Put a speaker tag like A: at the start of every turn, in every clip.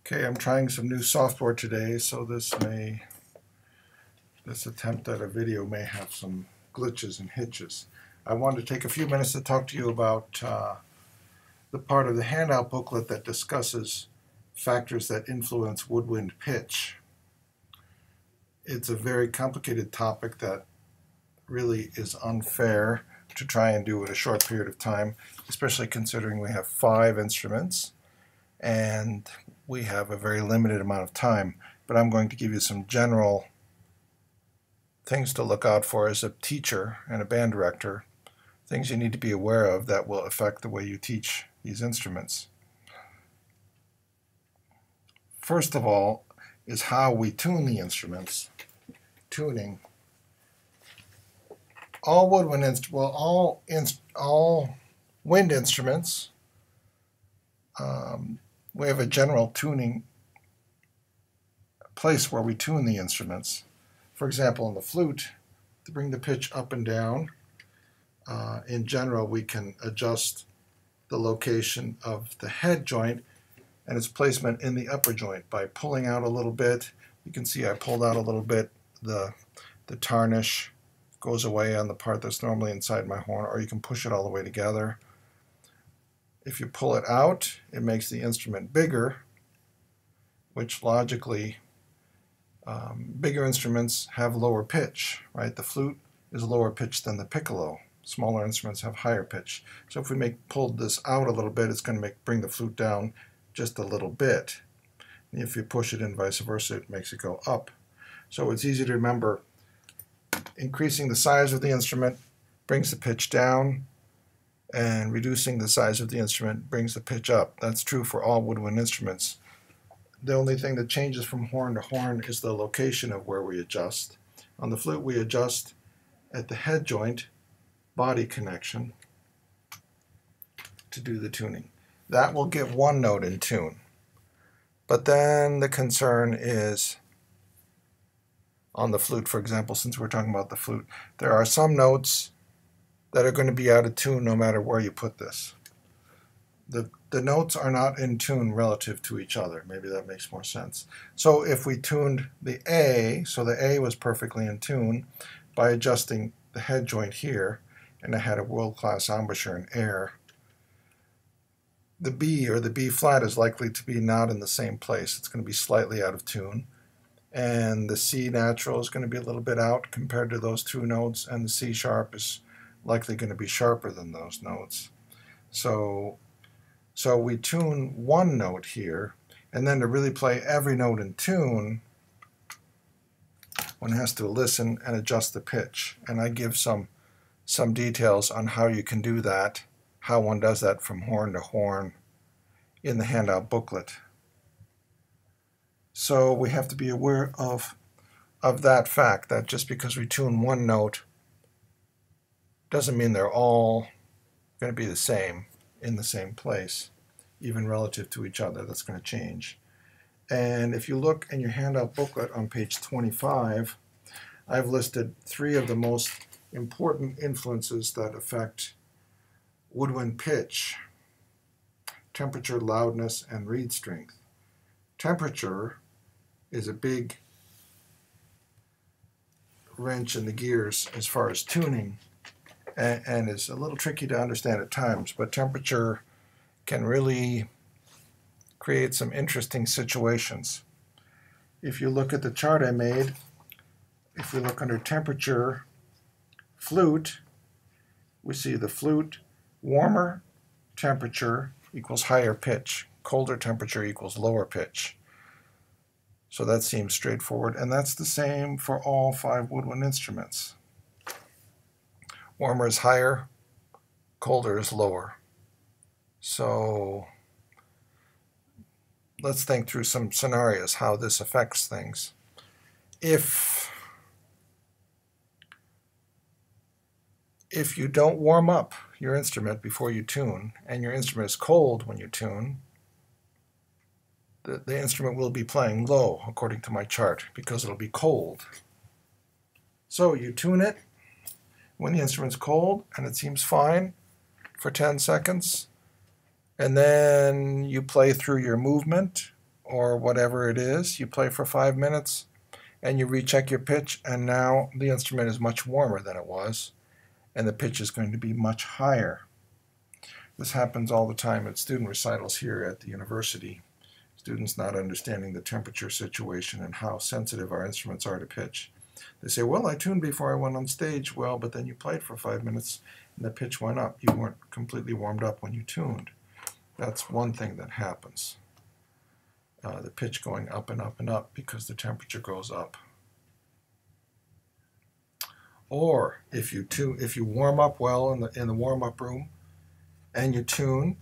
A: Okay, I'm trying some new software today, so this attempt at a video may have some glitches and hitches. I wanted to take a few minutes to talk to you about the part of the handout booklet that discusses factors that influence woodwind pitch. It's a very complicated topic that really is unfair to try and do in a short period of time, especially considering we have 5 instruments and we have a very limited amount of time. But I'm going to give you some general things to look out for as a teacher and a band director, things you need to be aware of that will affect the way you teach these instruments. First of all is how we tune the instruments. Tuning. All wind instruments, we have a general tuning place where we tune the instruments. For example, in the flute, to bring the pitch up and down, in general we can adjust the location of the head joint and its placement in the upper joint by pulling out a little bit. You can see I pulled out a little bit. The tarnish goes away on the part that's normally inside my horn, or you can push it all the way together. If you pull it out, it makes the instrument bigger, which logically, bigger instruments have lower pitch, right? The flute is lower pitch than the piccolo. Smaller instruments have higher pitch. So if we pulled this out a little bit, it's going to bring the flute down just a little bit. And if you push it in vice versa, it makes it go up. So it's easy to remember, increasing the size of the instrument brings the pitch down, and reducing the size of the instrument brings the pitch up. That's true for all woodwind instruments. The only thing that changes from horn to horn is the location of where we adjust. On the flute, we adjust at the head joint, body connection, to do the tuning. That will get one note in tune. But then the concern is, on the flute, for example, since we're talking about the flute, there are some notes that are going to be out of tune no matter where you put this. The notes are not in tune relative to each other. Maybe that makes more sense. So if we tuned the A, so the A was perfectly in tune, by adjusting the head joint here, and I had a world-class embouchure in air, the B, or the B flat, is likely to be not in the same place. It's going to be slightly out of tune. And the C natural is going to be a little bit out compared to those 2 notes, and the C sharp is likely going to be sharper than those notes. So we tune one note here, and then to really play every note in tune, one has to listen and adjust the pitch. And I give some details on how you can do that, how one does that from horn to horn in the handout booklet. So we have to be aware of that fact, that just because we tune one note doesn't mean they're all going to be the same in the same place, even relative to each other. That's going to change. And if you look in your handout booklet on page 25, I've listed 3 of the most important influences that affect woodwind pitch: temperature, loudness, and reed strength. Temperature is a big wrench in the gears as far as tuning, and is a little tricky to understand at times, but temperature can really create some interesting situations. If you look at the chart I made, if we look under temperature, flute, we see the flute, warmer temperature equals higher pitch, colder temperature equals lower pitch. So that seems straightforward, and that's the same for all 5 woodwind instruments. Warmer is higher, colder is lower. So let's think through some scenarios how this affects things. If you don't warm up your instrument before you tune, and your instrument is cold when you tune, the instrument will be playing low according to my chart because it'll be cold. So you tune it when the instrument's cold and it seems fine for 10 seconds, and then you play through your movement or whatever it is. You play for 5 minutes and you recheck your pitch, and now the instrument is much warmer than it was, and the pitch is going to be much higher. This happens all the time at student recitals here at the university. Students not understanding the temperature situation and how sensitive our instruments are to pitch. They say, well, I tuned before I went on stage. Well, but then you played for 5 minutes and the pitch went up. You weren't completely warmed up when you tuned. That's one thing that happens. The pitch going up and up and up because the temperature goes up. Or if you warm up well in the warm-up room and you tune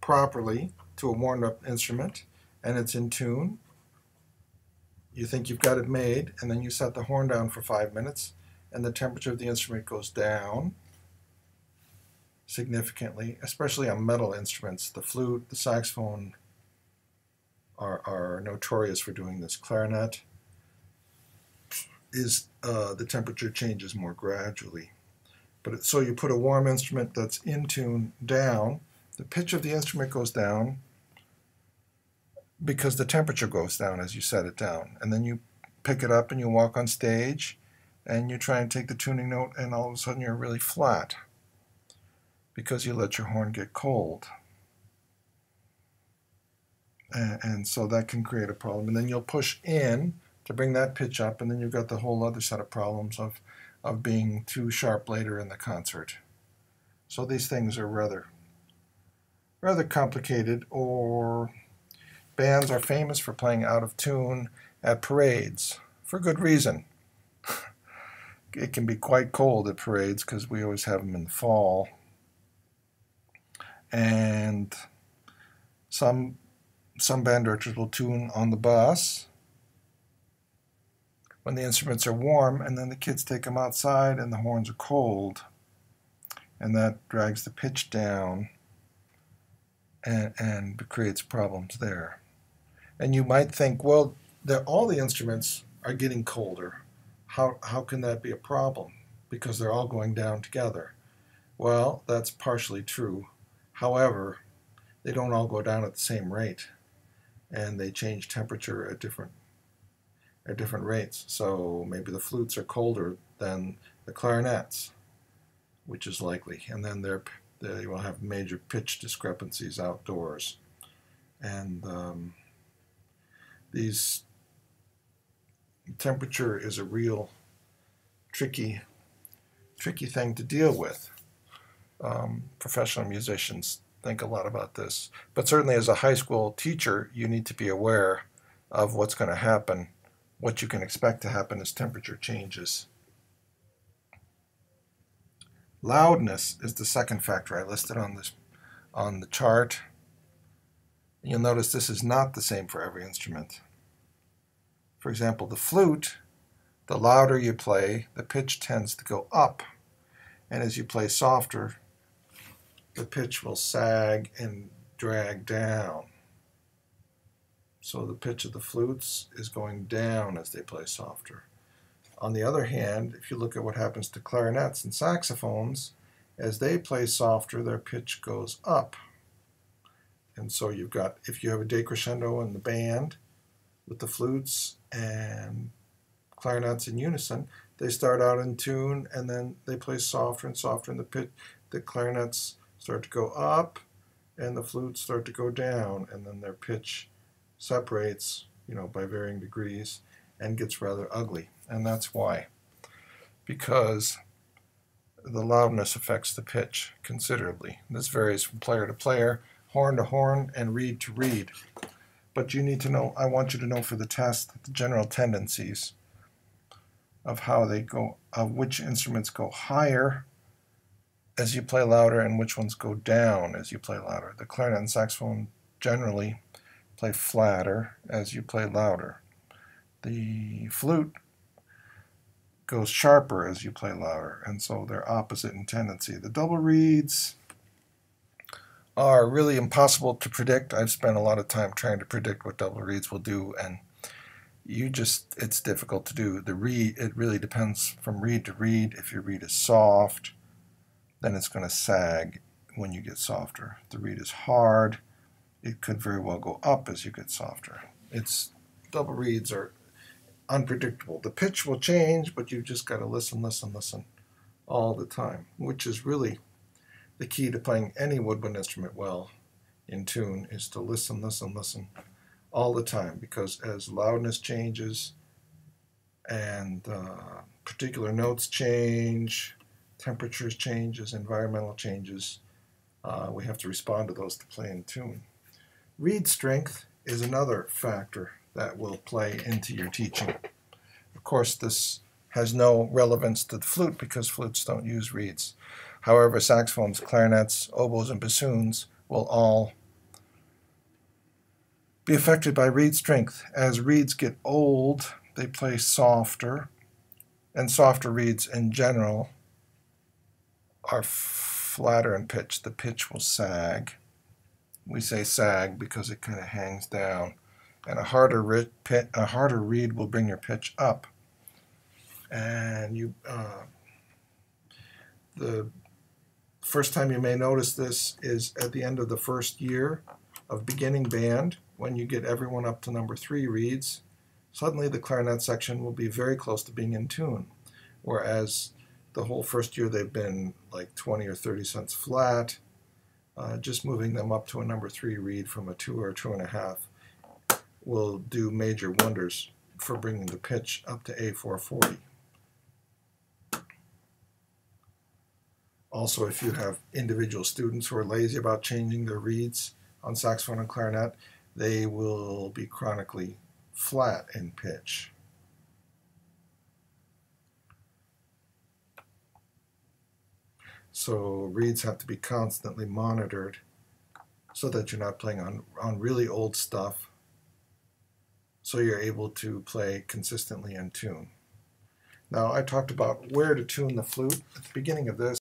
A: properly to a warmed-up instrument and it's in tune, you think you've got it made, and then you set the horn down for 5 minutes and the temperature of the instrument goes down significantly, especially on metal instruments. The flute, the saxophone are notorious for doing this. Clarinet is the temperature changes more gradually. But so you put a warm instrument that's in tune down, the pitch of the instrument goes down because the temperature goes down as you set it down. And then you pick it up and you walk on stage and you try and take the tuning note, and all of a sudden you're really flat because you let your horn get cold. And so that can create a problem. And then you'll push in to bring that pitch up, and then you've got the whole other set of problems of being too sharp later in the concert. So these things are rather complicated. Or bands are famous for playing out of tune at parades for good reason. It can be quite cold at parades because we always have them in the fall. And some band directors will tune on the bus when the instruments are warm, and then the kids take them outside and the horns are cold, and that drags the pitch down and creates problems there. And you might think, well, all the instruments are getting colder. How can that be a problem? Because they're all going down together. Well, that's partially true. However, they don't all go down at the same rate, and they change temperature at different rates. So maybe the flutes are colder than the clarinets, which is likely, and then they will have major pitch discrepancies outdoors. And these temperature is a real tricky thing to deal with. Professional musicians think a lot about this, but certainly as a high school teacher, you need to be aware of what's going to happen, what you can expect to happen as temperature changes. Loudness is the second factor I listed on the chart. You'll notice this is not the same for every instrument. For example, the flute, the louder you play, the pitch tends to go up, and as you play softer, the pitch will sag and drag down. So the pitch of the flutes is going down as they play softer. On the other hand, if you look at what happens to clarinets and saxophones, as they play softer, their pitch goes up. And so you've got, if you have a decrescendo in the band with the flutes and clarinets in unison, they start out in tune and then they play softer and softer, and the clarinets start to go up and the flutes start to go down, and then their pitch separates, by varying degrees and gets rather ugly. And that's why, because the loudness affects the pitch considerably. This varies from player to player, horn to horn, and reed to reed. But you need to know, I want you to know for the test, the general tendencies of how they go, of which instruments go higher as you play louder and which ones go down as you play louder. The clarinet and saxophone generally play flatter as you play louder. The flute goes sharper as you play louder, and so they're opposite in tendency. The double reeds are really impossible to predict. I've spent a lot of time trying to predict what double reeds will do, and it's difficult to do. The reed, it really depends from reed to reed. If your reed is soft, then it's going to sag when you get softer. If the reed is hard, it could very well go up as you get softer. Double reeds are unpredictable. The pitch will change, but you've just got to listen all the time, which is really the key to playing any woodwind instrument well in tune, is to listen all the time, because as loudness changes and particular notes change, temperatures changes, environmental changes, we have to respond to those to play in tune. Reed strength is another factor that will play into your teaching. Of course, this has no relevance to the flute because flutes don't use reeds. However, saxophones, clarinets, oboes, and bassoons will all be affected by reed strength. As reeds get old, they play softer, and softer reeds in general are flatter in pitch. The pitch will sag. We say sag because it kind of hangs down. And a harder reed will bring your pitch up. And the first time you may notice this is at the end of the first year of beginning band, when you get everyone up to number 3 reeds. Suddenly the clarinet section will be very close to being in tune, whereas the whole first year they've been like 20 or 30 cents flat. Just moving them up to a number 3 reed from a 2 or 2.5 will do major wonders for bringing the pitch up to A440. Also, if you have individual students who are lazy about changing their reeds on saxophone and clarinet, they will be chronically flat in pitch. So reeds have to be constantly monitored so that you're not playing on really old stuff, so you're able to play consistently in tune. Now, I talked about where to tune the flute at the beginning of this.